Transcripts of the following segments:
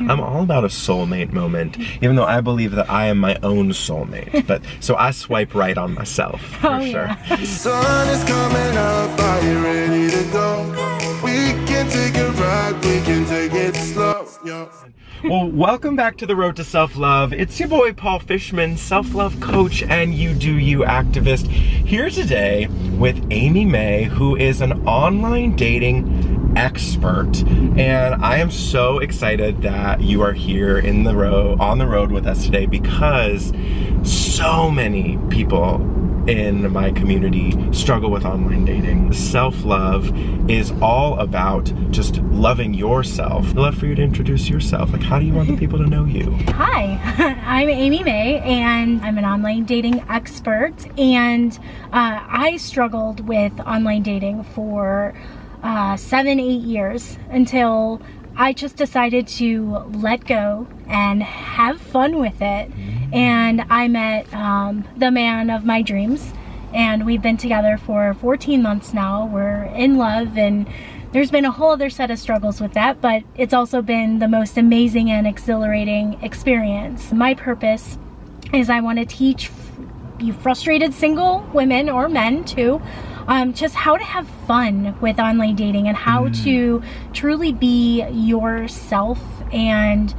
I'm all about a soulmate moment, even though I believe that I am my own soulmate. But so I swipe right on myself, for sure. Yeah. Sun is coming up, are you ready to go? We can take a ride, we can take it slow, yo. Well, welcome back to the Road to Self-Love. It's your boy, Paul Fishman, self-love coach and You Do You activist, here today with Amy Mae, who is an online dating expert. And I am so excited that you are here on the road with us today, because so many people in my community struggle with online dating. Self-love is all about just loving yourself. I'd love for you to introduce yourself. Like, how do you want the people to know you? Hi, I'm Amy Mae, and I'm an online dating expert. And I struggled with online dating for 7-8 years until I just decided to let go and have fun with it. And I met the man of my dreams, and we've been together for 14 months now. We're in love, and there's been a whole other set of struggles with that, but it's also been the most amazing and exhilarating experience. My purpose is I want to teach you frustrated single women, or men too, just how to have fun with online dating and how to truly be yourself, and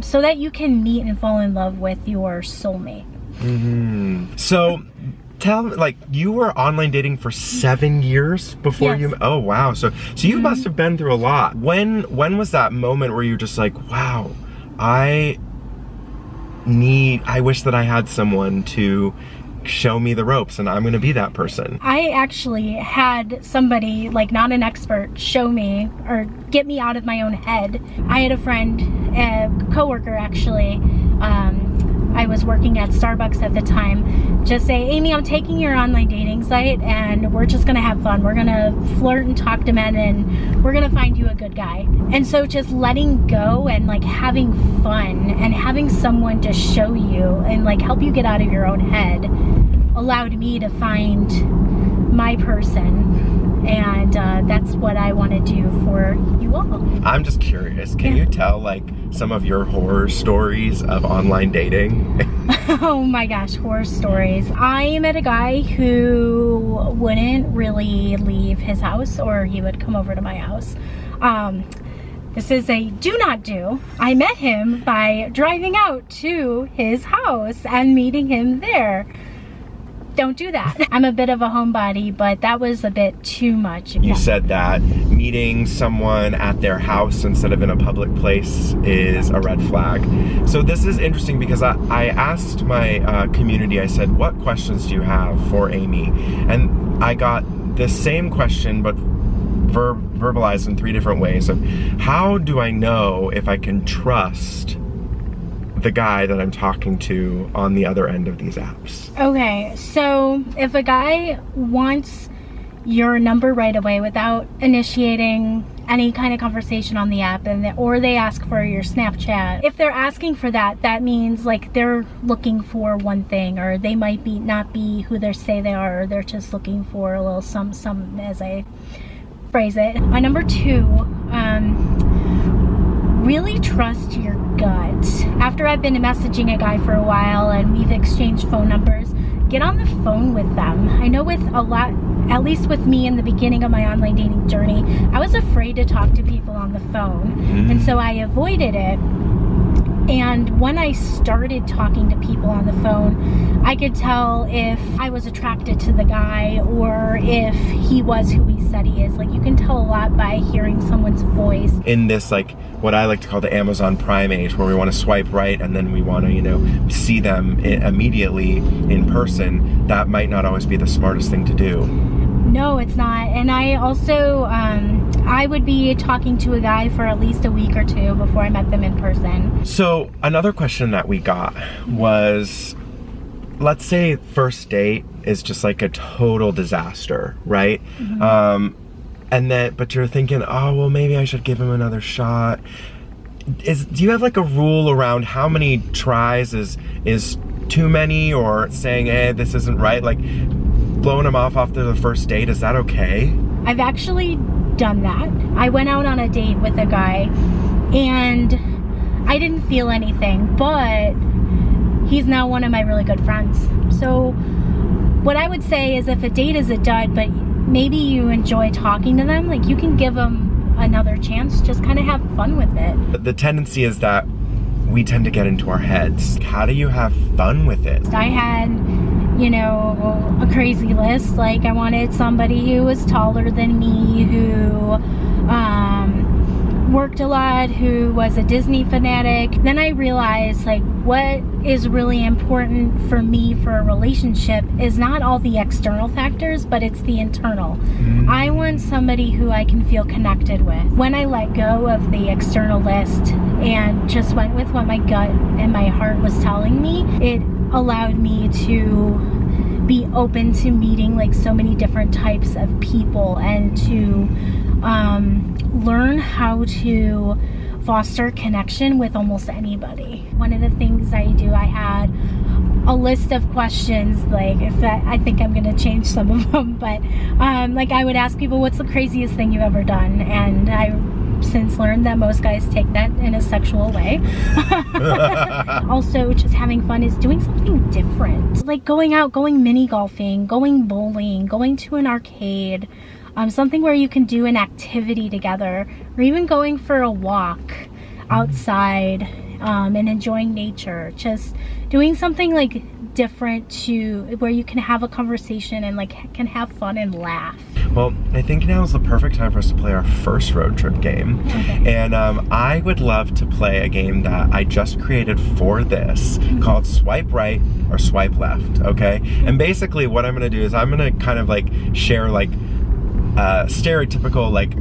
so that you can meet and fall in love with your soulmate. So tell me, like, you were online dating for 7 years before you, oh wow, so you must have been through a lot. When was that moment where you're just like, wow, I wish that I had someone to show me the ropes, and I'm gonna be that person? I actually had somebody, like not an expert, show me or get me out of my own head. I had a friend, a coworker actually, I was working at Starbucks at the time, just say, Amy, I'm taking your online dating site and we're just gonna have fun. We're gonna flirt and talk to men, and we're gonna find you a good guy. And so just letting go and like having fun and having someone to show you and like help you get out of your own head allowed me to find my person. And that's what I want to do for you all. I'm just curious, can you tell like some of your horror stories of online dating? Oh my gosh, horror stories. I met a guy who wouldn't really leave his house, or he would come over to my house. This is a do not do. I met him by driving out to his house and meeting him there. Don't do that. I'm a bit of a homebody, but that was a bit too much. You said that meeting someone at their house instead of in a public place is a red flag. So this is interesting because I asked my community, I said, what questions do you have for Amy? And I got the same question, but verbalized in 3 different ways. Of how do I know if I can trust the guy that I'm talking to on the other end of these apps? Okay, so if a guy wants your number right away without initiating any kind of conversation on the app, or they ask for your Snapchat, if they're asking for that, that means like they're looking for one thing, or they might not be who they say they are, or they're just looking for a little some as I phrase it. My number 2, really trust your gut. After I've been messaging a guy for a while and we've exchanged phone numbers, get on the phone with them. I know with a lot, at least with me in the beginning of my online dating journey, I was afraid to talk to people on the phone, and so I avoided it. And when I started talking to people on the phone, I could tell if I was attracted to the guy or if he was who he said he is. Like, you can tell a lot by hearing someone's voice. In this, like, what I like to call the Amazon Prime age, where we want to swipe right and then we want to, you know, see them immediately in person, that might not always be the smartest thing to do. No, it's not. And I also, I would be talking to a guy for at least a week or 2 before I met them in person. So another question that we got was, let's say first date is just like a total disaster, right? But you're thinking, oh, well, maybe I should give him another shot. Do you have like a rule around how many tries is too many, or saying, hey, this isn't right? Like, blowing him off after the first date, is that okay? I've actually done that. I went out on a date with a guy, and I didn't feel anything, but he's now one of my really good friends. So what I would say is, if a date is a dud, but maybe you enjoy talking to them, like, you can give them another chance. Just kind of have fun with it. The tendency is that we tend to get into our heads. How do you have fun with it? I had, you know, a crazy list. Like, I wanted somebody who was taller than me, who worked a lot, who was a Disney fanatic. Then I realized, like, what is really important for me for a relationship is not all the external factors, but it's the internal. I want somebody who I can feel connected with. When I let go of the external list and just went with what my gut and my heart was telling me, it allowed me to be open to meeting like so many different types of people, and to learn how to foster connection with almost anybody. One of the things I do, I had a list of questions, like, I think I'm gonna change some of them, but like, I would ask people, what's the craziest thing you've ever done? And I since learned that most guys take that in a sexual way. Also, just having fun is doing something different, like going out, going mini golfing, going bowling, going to an arcade, something where you can do an activity together, or even going for a walk outside and enjoying nature. Just doing something like different, to where you can have a conversation and like can have fun and laugh. Well, I think now is the perfect time for us to play our first road trip game. Okay. And I would love to play a game that I just created for this, called Swipe Right or Swipe Left, okay? And basically what I'm gonna do is I'm gonna kind of like share like stereotypical like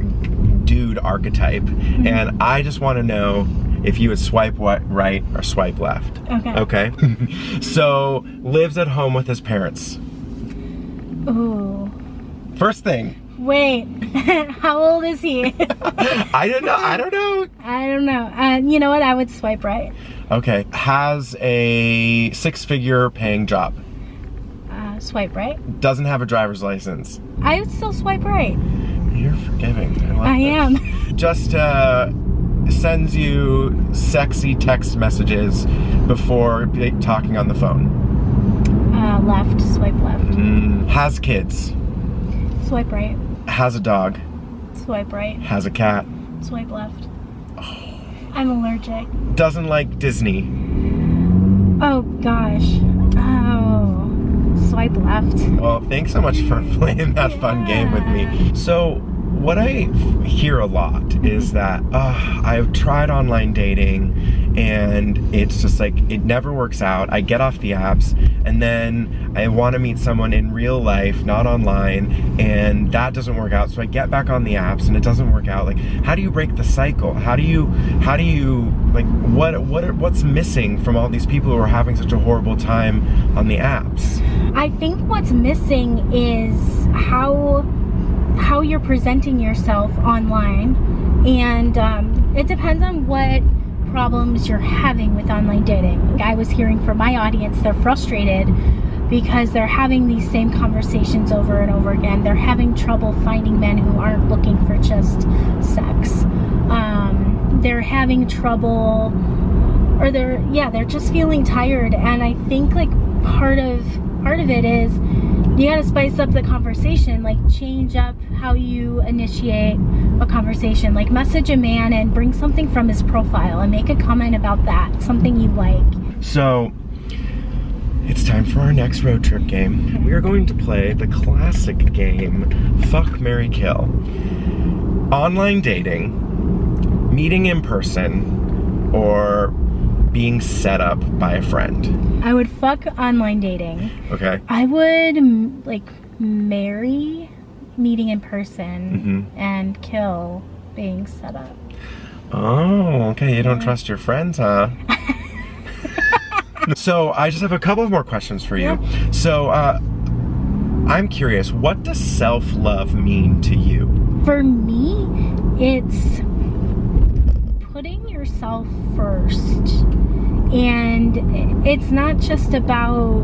dude archetype, and I just want to know if you would swipe right or swipe left. Okay. So, lives at home with his parents. Ooh. First thing. Wait, how old is he? I don't know. I don't know. You know what? I would swipe right. Okay. Has a 6-figure paying job. Swipe right. Doesn't have a driver's license. I would still swipe right. You're forgiving. I am. Just sends you sexy text messages before talking on the phone. Left. Swipe left. Has kids. Swipe right. Has a dog. Swipe right. Has a cat. Swipe left. Oh. I'm allergic. Doesn't like Disney. Oh gosh. Oh. Swipe left. Well, thanks so much for playing that fun game with me. So, what I hear a lot is that I've tried online dating and it's just like, it never works out. I get off the apps and then I want to meet someone in real life, not online, and that doesn't work out. So I get back on the apps and it doesn't work out. Like, how do you break the cycle? How do you like, what's missing from all these people who are having such a horrible time on the apps? I think what's missing is how you're presenting yourself online, and it depends on what problems you're having with online dating. I was hearing from my audience, they're frustrated because they're having these same conversations over and over again. They're having trouble finding men who aren't looking for just sex. They're having trouble, or they're just feeling tired. And I think like part of it is you gotta spice up the conversation, like change up how you initiate a conversation. Like message a man and bring something from his profile and make a comment about that, something you like. So, it's time for our next road trip game. We are going to play the classic game, Fuck, Marry, Kill. Online dating, meeting in person, or being set up by a friend. I would fuck online dating. Okay. I would like marry meeting in person and kill being set up. Oh, okay. You don't trust your friends, huh? So I just have a couple more questions for you. Yep. So I'm curious, what does self-love mean to you? For me, it's putting yourself first. And it's not just about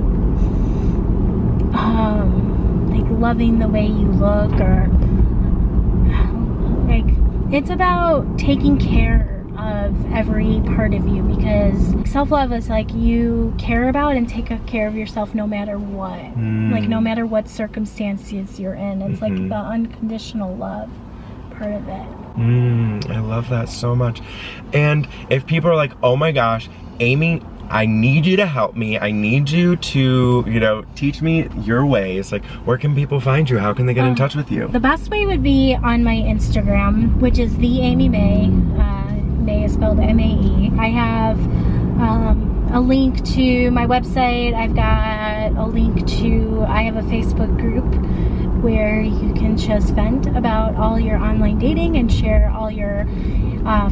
like loving the way you look, or like, it's about taking care of every part of you, because self-love is like you care about and take care of yourself no matter what. Like no matter what circumstances you're in. It's like the unconditional love part of it. I love that so much. And if people are like, oh my gosh, Amy, I need you to help me. I need you to, you know, teach me your ways. Like, where can people find you? How can they get in touch with you? The best way would be on my Instagram, which is the Amy Mae. Mae is spelled M-A-E. I have a link to my website. I've got a link to, I have a Facebook group where you can just vent about all your online dating and share all your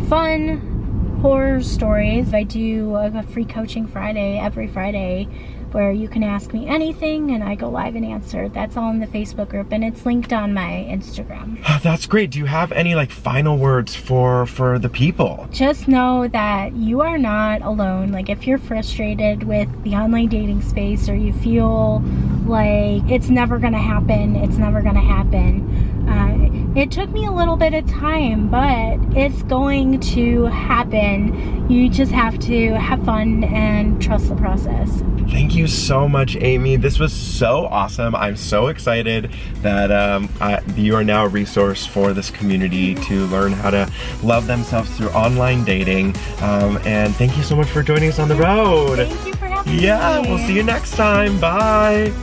fun horror stories. I do a free coaching Friday every Friday where you can ask me anything and I go live and answer. That's all in the Facebook group, and it's linked on my Instagram. That's great. Do you have any like final words for the people? Just know that you are not alone. Like if you're frustrated with the online dating space, or you feel like it's never gonna happen, it's never gonna happen. It took me a little bit of time, but it's going to happen. You just have to have fun and trust the process. Thank you so much, Amy. This was so awesome. I'm so excited that you are now a resource for this community to learn how to love themselves through online dating. And thank you so much for joining us on the road. Thank you for having me. Yeah, we'll see you next time. Bye.